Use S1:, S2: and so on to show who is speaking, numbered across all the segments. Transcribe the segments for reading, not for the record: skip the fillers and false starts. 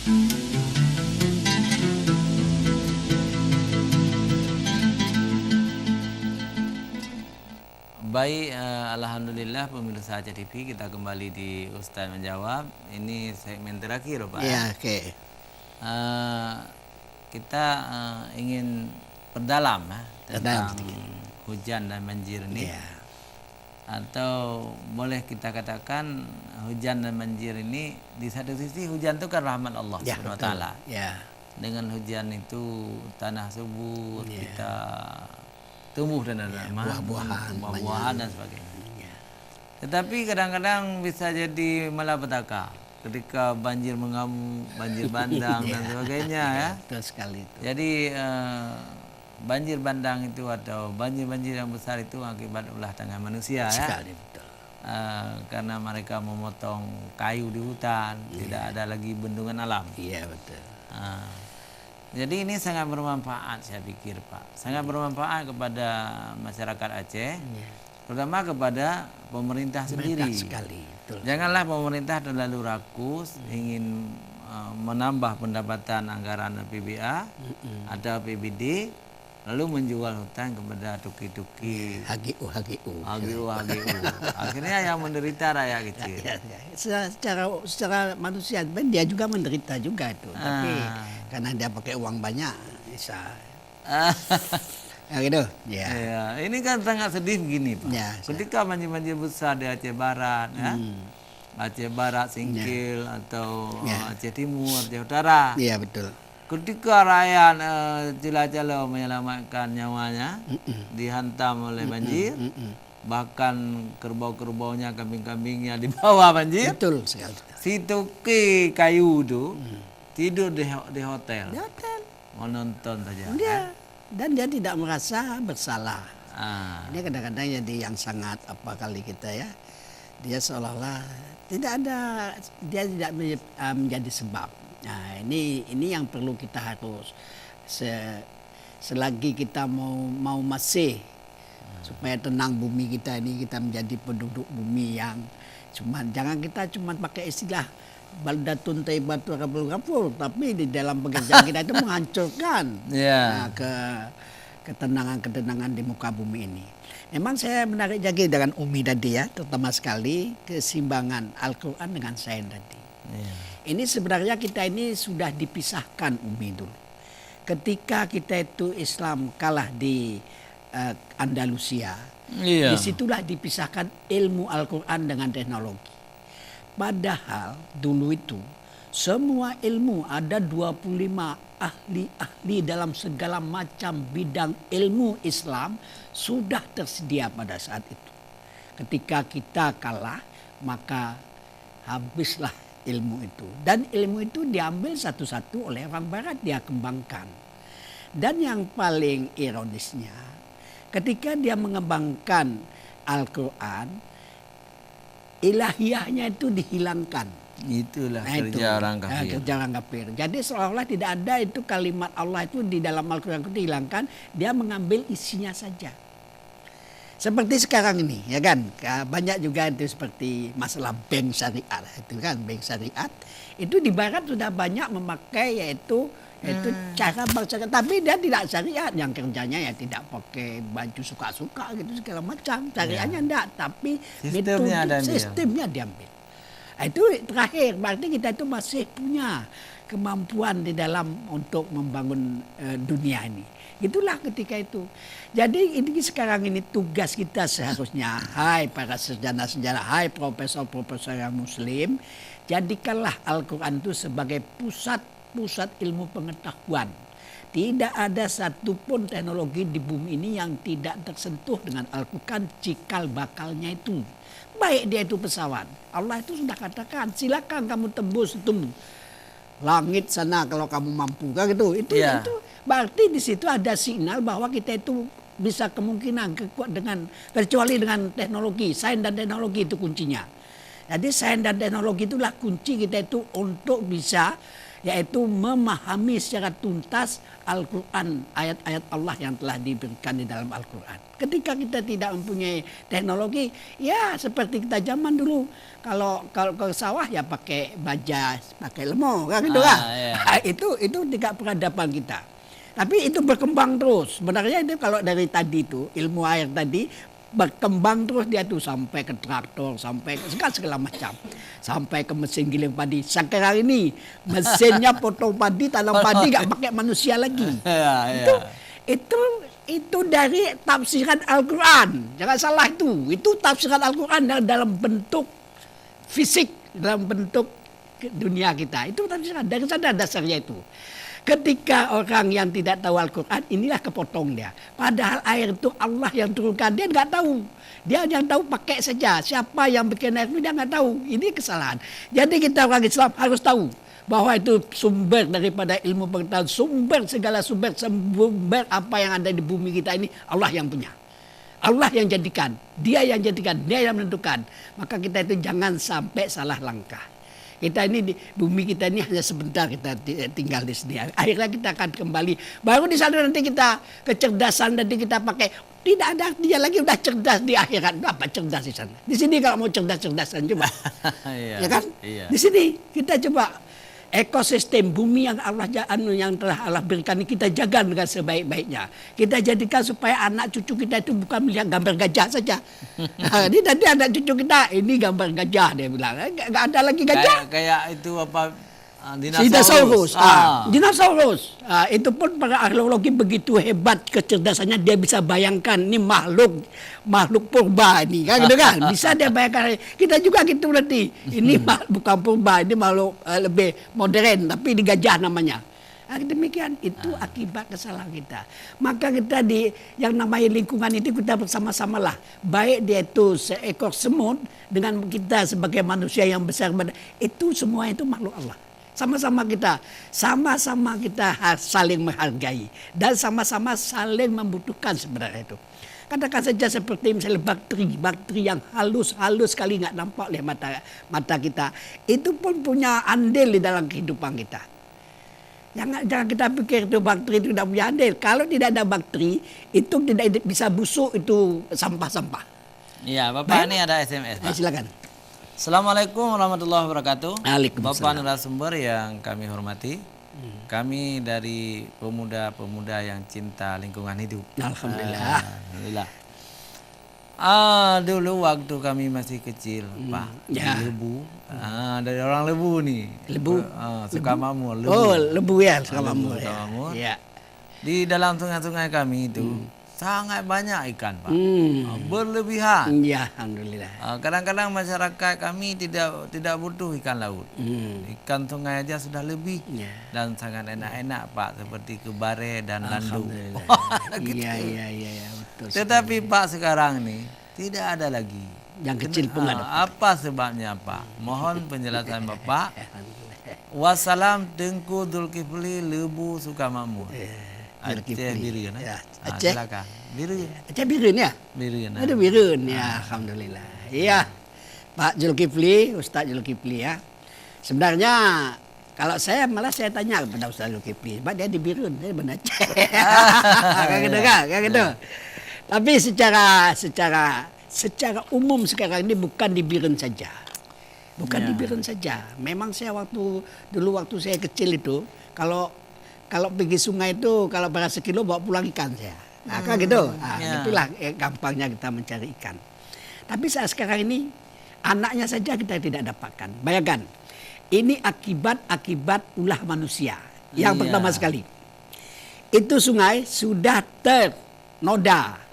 S1: Baik, alhamdulillah pemirsa Aceh TV, kita kembali di Ustaz Menjawab. Ini segmen terakhir, Pak.
S2: Ya, oke.
S1: Kita ingin perdalam tentang
S2: sedikit.
S1: hujan dan banjir ini.
S2: Ya.
S1: Atau boleh kita katakan hujan dan banjir ini di satu sisi hujan itu kan rahmat Allah
S2: Ya,
S1: Subhanahu wa
S2: betul.
S1: taala.
S2: Ya.
S1: Dengan hujan itu tanah subur,
S2: Ya.
S1: kita tumbuh dan buah-buahan dan sebagainya.
S2: Ya.
S1: Tetapi kadang-kadang bisa jadi malapetaka ketika banjir mengamuk, banjir bandang dan sebagainya ya.
S2: Betul sekali itu.
S1: Jadi banjir bandang itu atau banjir-banjir yang besar itu akibat ulah tangan manusia
S2: Sekali, betul.
S1: karena mereka memotong kayu di hutan, tidak ada lagi bendungan alam.
S2: Iya, betul.
S1: Jadi ini sangat bermanfaat, saya pikir, Pak. Sangat bermanfaat kepada masyarakat Aceh, terutama kepada pemerintah sendiri.
S2: Sekali, betul.
S1: Janganlah pemerintah terlalu rakus ingin menambah pendapatan anggaran PBA atau PBD, lalu menjual hutan kepada tuki-tuki,
S2: HGU.
S1: HGU. Akhirnya yang menderita rakyat kecil.
S2: Ya. Secara manusia, dia juga menderita juga itu. Tapi karena dia pakai uang banyak, bisa. Ya gitu. Ya.
S1: Ya, ini kan sangat sedih begini, Pak.
S2: Ya,
S1: Ketika banjir-banjir besar di Aceh Barat, Aceh Barat, Singkil, atau Aceh Timur, Aceh Utara.
S2: Iya, betul.
S1: Ketika rakyat cila-cila menyelamatkan nyawanya, dihantam oleh banjir, bahkan kerbau-kerbaunya, kambing-kambingnya dibawa banjir.
S2: Betul sekali.
S1: Si tuki kayu itu tidur di hotel,
S2: Di hotel.
S1: menonton saja.
S2: Dan dia tidak merasa bersalah.
S1: Ah.
S2: Ini kadang-kadang jadi yang sangat kali kita ya. Dia seolah-olah tidak ada, dia tidak menjadi sebab. Nah, ini yang perlu kita harus selagi kita mau masih supaya tenang bumi kita ini, kita menjadi penduduk bumi yang jangan kita cuma pakai istilah baldatun thayyibatu rabbul ghafur, tapi di dalam pekerjaan kita itu menghancurkan ketenangan di muka bumi ini. Memang saya menarik lagi dengan Umi tadi ya, terutama sekali keseimbangan Al-Quran dengan sains tadi. Ini sebenarnya kita ini sudah dipisahkan, Umi, dulu. Ketika kita itu Islam kalah di Andalusia, disitulah dipisahkan ilmu Al-Quran dengan teknologi. Padahal dulu itu semua ilmu, ada 25 ahli-ahli dalam segala macam bidang ilmu Islam sudah tersedia pada saat itu. Ketika kita kalah, maka habislah ilmu itu. Dan ilmu itu diambil satu-satu oleh orang barat, dia kembangkan. Dan yang paling ironisnya, ketika dia mengembangkan Al-Quran, ilahiyahnya itu dihilangkan.
S1: Itulah kerja orang kafir.
S2: Kerja orang kafir. Jadi seolah-olah tidak ada itu kalimat Allah itu di dalam Al-Quran itu dihilangkan, dia mengambil isinya saja. Seperti sekarang ini, ya kan, banyak juga itu seperti masalah bank syariat, itu kan bank syariat, itu di Barat sudah banyak memakai yaitu cara bank syariat, tapi dia tidak syariat, yang kerjanya ya tidak pakai baju suka-suka gitu segala macam, syariatnya enggak, tapi sistemnya diambil. Itu terakhir, berarti kita itu masih punya kemampuan di dalam untuk membangun dunia ini. Itulah ketika itu. Jadi ini sekarang ini tugas kita seharusnya, hai para sejarah-sejarah, hai profesor-profesor yang muslim, jadikanlah Al-Quran itu sebagai pusat ilmu pengetahuan. Tidak ada satupun teknologi di bumi ini yang tidak tersentuh dengan Al-Quran cikal bakalnya itu. Baik dia itu pesawat. Allah itu sudah katakan, silakan kamu tembus itu langit sana kalau kamu mampu, kan gitu. Itu berarti di situ ada sinyal bahwa kita itu bisa kemungkinan kecuali dengan teknologi, sains dan teknologi itu kuncinya. Jadi sains dan teknologi itulah kunci kita itu untuk bisa yaitu memahami secara tuntas Al-Quran, ayat-ayat Allah yang telah diberikan di dalam Al-Quran. Ketika kita tidak mempunyai teknologi, ya seperti kita zaman dulu, kalau ke sawah ya pakai baja, pakai lemong, kan gitu kan?
S1: Iya.
S2: Itu tidak peradaban kita. Tapi itu berkembang terus. Sebenarnya itu kalau dari tadi itu ilmu air tadi berkembang terus dia tuh sampai ke traktor, sampai ke segala macam, sampai ke mesin giling padi. Sekarang ini mesinnya potong padi, tanam padi nggak pakai manusia lagi. Itu dari tafsiran Al-Quran. Jangan salah itu. Itu tafsiran Al-Quran dalam bentuk fisik, dalam bentuk dunia kita. Itu tafsiran dari sana dasarnya itu. Ketika orang yang tidak tahu Al-Quran, inilah kepotong dia. Padahal air itu Allah yang turunkan, dia nggak tahu. Dia yang tahu pakai saja. Siapa yang bikin air itu dia nggak tahu. Ini kesalahan. Jadi kita orang Islam harus tahu bahwa itu sumber daripada ilmu pengetahuan, sumber segala sumber apa yang ada di bumi kita ini Allah yang punya. Allah yang jadikan, Dia yang jadikan, Dia yang menentukan. Maka kita itu jangan sampai salah langkah. Kita ini di bumi kita ini hanya sebentar kita tinggal di sini. Akhirnya kita akan kembali. Baru di sana nanti kita kecerdasan nanti kita pakai. Tidak ada artinya lagi, udah cerdas di akhirat. Apa cerdas di sana? Di sini kalau mau cerdas-cerdasan coba. Ya kan?
S1: Iya.
S2: Di sini kita coba ekosistem bumi yang yang telah Allah berikan ini kita jaga dengan sebaik-baiknya. Kita jadikan supaya anak cucu kita itu bukan melihat gambar gajah saja. Nah, ini nanti anak cucu kita ini gambar gajah dia bilang. Nggak ada lagi gajah.
S1: Kayak itu apa?
S2: Dinosaurus. Dinosaurus. Itu pun para arkeologi begitu hebat kecerdasannya, dia bisa bayangkan ini makhluk purba ini kan gitu kan. Bisa dia bayangkan. Kita juga gitu nanti. Ini bukan purba, ini makhluk lebih modern tapi di gajah namanya. Demikian itu akibat kesalahan kita. Maka kita yang namanya lingkungan itu kita bersama-sama lah. Baik dia itu seekor semut dengan kita sebagai manusia yang besar, itu semua itu makhluk Allah. Sama-sama kita saling menghargai dan sama-sama saling membutuhkan sebenarnya itu. Katakan saja seperti misalnya bakteri yang halus sekali nggak nampak oleh mata kita, itu pun punya andil di dalam kehidupan kita. Jangan kita pikir itu bakteri itu tidak punya andil. Kalau tidak ada bakteri, itu tidak bisa busuk itu sampah-sampah.
S1: Iya, Bapak ini ada SMS. Pak.
S2: Silakan.
S1: Assalamualaikum warahmatullahi wabarakatuh.
S2: Waalaikumsalam.
S1: Bapak narasumber yang kami hormati, kami dari pemuda-pemuda yang cinta lingkungan hidup.
S2: Alhamdulillah.
S1: Alhamdulillah. Dulu waktu kami masih kecil, Pak, di Lebu. Dari orang Lebu nih.
S2: Lebu.
S1: Sukamamur. Lebu.
S2: Oh, Lebu ya, Sukamamur.
S1: Ya. Di dalam sungai-sungai kami itu sangat banyak ikan, Pak. Berlebihan.
S2: Ya, alhamdulillah.
S1: Kadang-kadang masyarakat kami tidak butuh ikan laut. Ikan sungai aja sudah lebih dan sangat enak-enak, Pak, seperti kebare dan landung.
S2: Gitu. Iya, betul.
S1: Tetapi Pak sekarang nih tidak ada lagi.
S2: Yang kecil pun ada.
S1: Apa sebabnya, Pak? Mohon penjelasan Bapak. Wassalam Tengku Zulkifli Lebu Sukamamur. Aceh Birun.
S2: Aceh.
S1: Silakan. Birun.
S2: Aceh Birun ya?
S1: Birun.
S2: Ada Birun ya, alhamdulillah. Iya. Pak Zulkifli, Ustaz Zulkifli ya. Sebenarnya kalau saya tanya kepada Ustaz Zulkifli, sebab dia di Birun, dia benar Aceh. Kayak gitu kan? Kayak gitu. Tapi secara umum sekarang ini bukan di Birun saja. Bukan di Birun saja. Memang saya dulu waktu saya kecil itu kalau pergi sungai itu kalau berat sekilo bawa pulang ikan saya. Kan gitu. Itulah gampangnya kita mencari ikan. Tapi saat sekarang ini anaknya saja kita tidak dapatkan. Bayangkan. Ini akibat ulah manusia. Yang pertama sekali. Itu sungai sudah ternoda.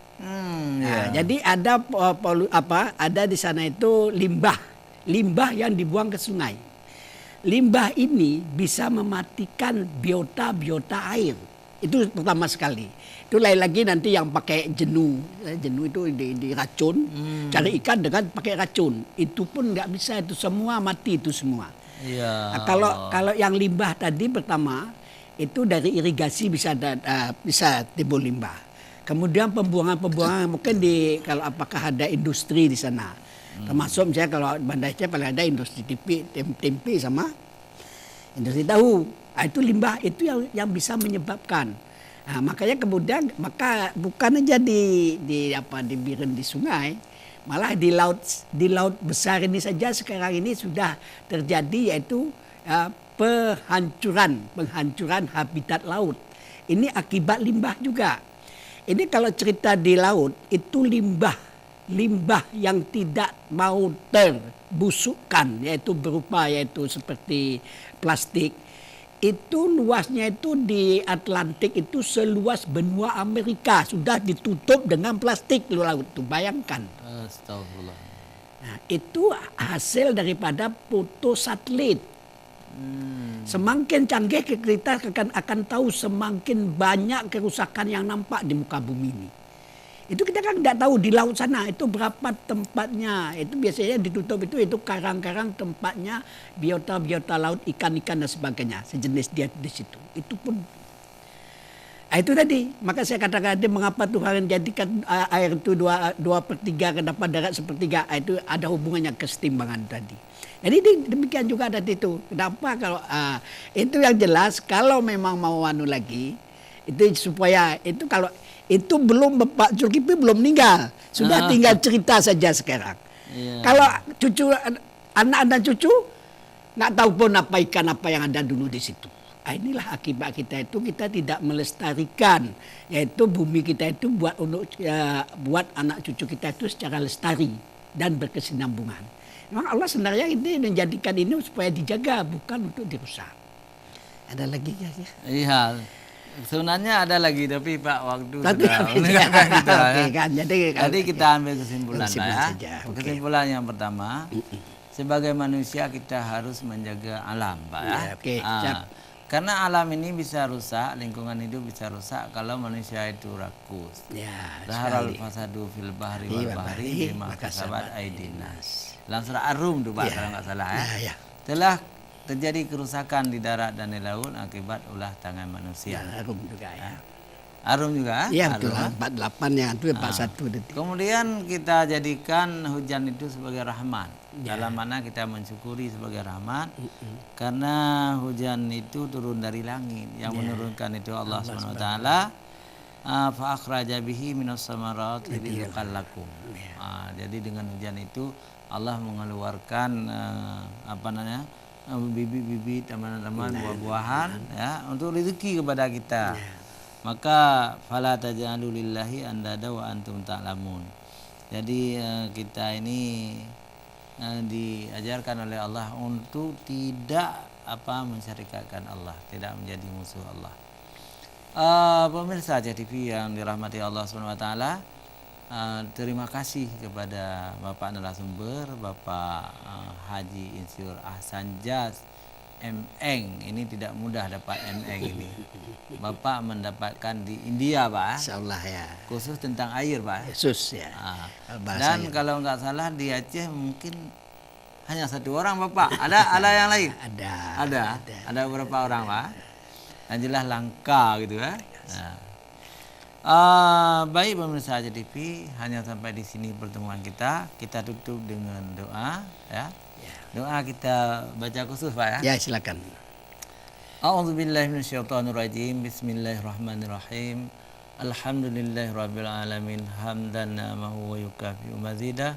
S2: Jadi ada di sana itu limbah yang dibuang ke sungai. Limbah ini bisa mematikan biota air. Itu pertama sekali. Itu lain lagi nanti yang pakai jenuh itu diracun, cari ikan dengan pakai racun. Itu pun nggak bisa, itu semua mati itu semua. Nah, kalau yang limbah tadi pertama itu dari irigasi bisa timbul limbah. Kemudian pembuangan mungkin kalau apakah ada industri di sana. Termasuk misalnya kalau Banda Aceh paling ada industri tempe sama Industri tahu. Itu limbah itu yang bisa menyebabkan. Nah, makanya kemudian bukan aja dibiarin di sungai, malah di laut besar ini saja sekarang ini sudah terjadi, yaitu penghancuran habitat laut. Ini akibat limbah juga. Ini kalau cerita di laut itu limbah yang tidak mau terbusukkan, yaitu seperti plastik. Itu luasnya itu di Atlantik itu seluas benua Amerika, sudah ditutup dengan plastik laut itu, bayangkan.
S1: Astagfirullah.
S2: Nah, itu hasil daripada foto satelit. Semakin canggih kita akan tahu semakin banyak kerusakan yang nampak di muka bumi ini. Itu kita kan tidak tahu di laut sana itu berapa tempatnya. Itu biasanya ditutup itu karang-karang tempatnya, biota laut, ikan-ikan dan sebagainya, sejenis dia di situ. Itu pun itu tadi, maka saya katakan mengapa Tuhan jadikan air itu 2/3 dapat darat 1/3, itu ada hubungannya kesetimbangan tadi. Jadi demikian juga tadi itu. Kenapa kalau itu yang jelas kalau memang mau lagi itu supaya itu kalau itu belum Pak Zulkifli belum meninggal, sudah tinggal cerita saja sekarang. Yeah. Kalau anak dan cucu nggak tahu pun apa ikan apa yang ada dulu di situ. Inilah akibat kita itu, kita tidak melestarikan, yaitu bumi kita itu buat anak cucu kita itu secara lestari dan berkesinambungan. Memang Allah sebenarnya ini menjadikan ini supaya dijaga, bukan untuk dirusak. Ada lagi ya? Iya.
S1: Sebenarnya ada lagi, tapi Pak waktu sudah meninggalkan kita. Kan, jadi kita ambil kesimpulan ya. Kesimpulan yang pertama, sebagai manusia kita harus menjaga alam, Pak ya. Karena alam ini bisa rusak, lingkungan hidup bisa rusak kalau manusia itu rakus. Zaharal fasadu fil bahri wal bahri bima kasabat aidinas. Dalam surah Ar-Rum tuh Pak, kalau nggak salah ya. Telah terjadi kerusakan di darat dan di laut akibat ulah tangan manusia.
S2: Arum juga ya.
S1: Arum juga?
S2: Iya betul, 48 yang itu 41 detik.
S1: Kemudian kita jadikan hujan itu sebagai rahmat. Dalam mana kita mensyukuri sebagai rahmat. Karena hujan itu turun dari langit. Yang menurunkan itu Allah SWT. Fa akhraja bihi minas samarat rizqan lakum. Jadi dengan hujan itu Allah mengeluarkan bibit-bibit, tanaman-tanaman, buah-buahan ya untuk rezeki kepada kita. Maka fala taj'alu lillahi andada wa antum ta'lamun. Jadi kita ini diajarkan oleh Allah untuk tidak mensyarikatkan Allah, tidak menjadi musuh Allah. Pemirsa CTV yang dirahmati Allah SWT, terima kasih kepada Bapak narasumber, Bapak Haji Insinyur Ahsan Jas M.Eng. Ini tidak mudah dapat M.Eng ini. Bapak mendapatkan di India, Pak.
S2: Insyaallah ya.
S1: Khusus tentang air, Pak.
S2: Khusus ya.
S1: Dan kalau nggak salah di Aceh mungkin hanya satu orang, Bapak. Ada yang lain? Ada beberapa orang, Pak. Dan jelas langka gitu ya. Baik pemirsa CTV, hanya sampai di sini pertemuan kita. Kita tutup dengan doa ya. Doa kita baca khusus Pak ya.
S2: Ya silakan.
S1: A'udzubillahi minasyaitonirrajim. Bismillahirrahmanirrahim. Alhamdulillahirabbil alamin hamdan na'mahu wa yukafi'u mazidah.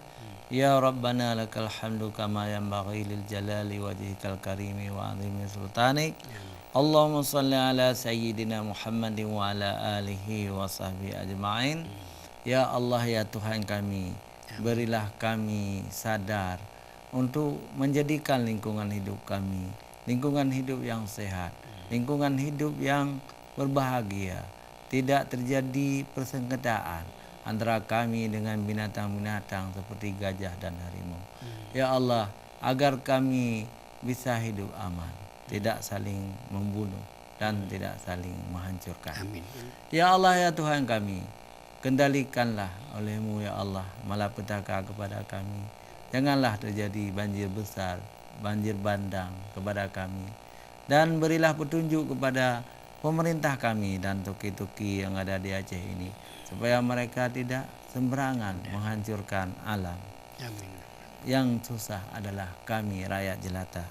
S1: Ya Rabbana lakal hamdu kama yanbaghi lil jalali wajhikal karimi wa 'azimi sultanik. Allahumma salli ala sayyidina Muhammadin wa ala alihi wa sahbihi ajma'in. Ya Allah ya Tuhan kami, berilah kami sadar untuk menjadikan lingkungan hidup kami lingkungan hidup yang sehat, lingkungan hidup yang berbahagia, tidak terjadi persengketaan antara kami dengan binatang-binatang seperti gajah dan harimau. Ya Allah, agar kami bisa hidup aman, tidak saling membunuh dan tidak saling menghancurkan.
S2: Amin.
S1: Ya Allah ya Tuhan kami, kendalikanlah oleh-Mu ya Allah malapetaka kepada kami. Janganlah terjadi banjir besar, banjir bandang kepada kami. Dan berilah petunjuk kepada pemerintah kami dan toki-toki yang ada di Aceh ini, supaya mereka tidak sembarangan menghancurkan alam.
S2: Amin.
S1: Yang susah adalah kami rakyat jelata.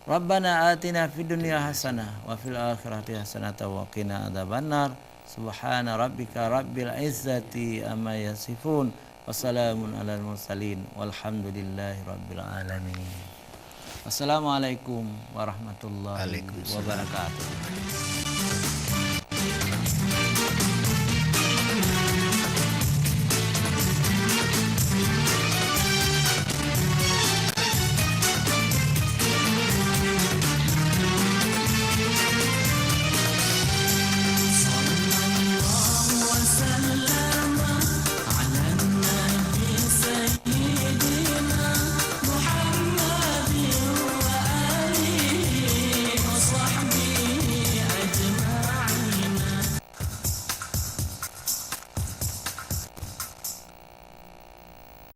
S1: Rabbana atina fid dunya hasanah wa fil akhirati hasanah wa qina adzabannar. Subhana rabbika rabbil izzati amma yasifun. Wassalamun alal mursalin walhamdulillahi rabbil alamin. Assalamualaikum warahmatullahi wabarakatuh.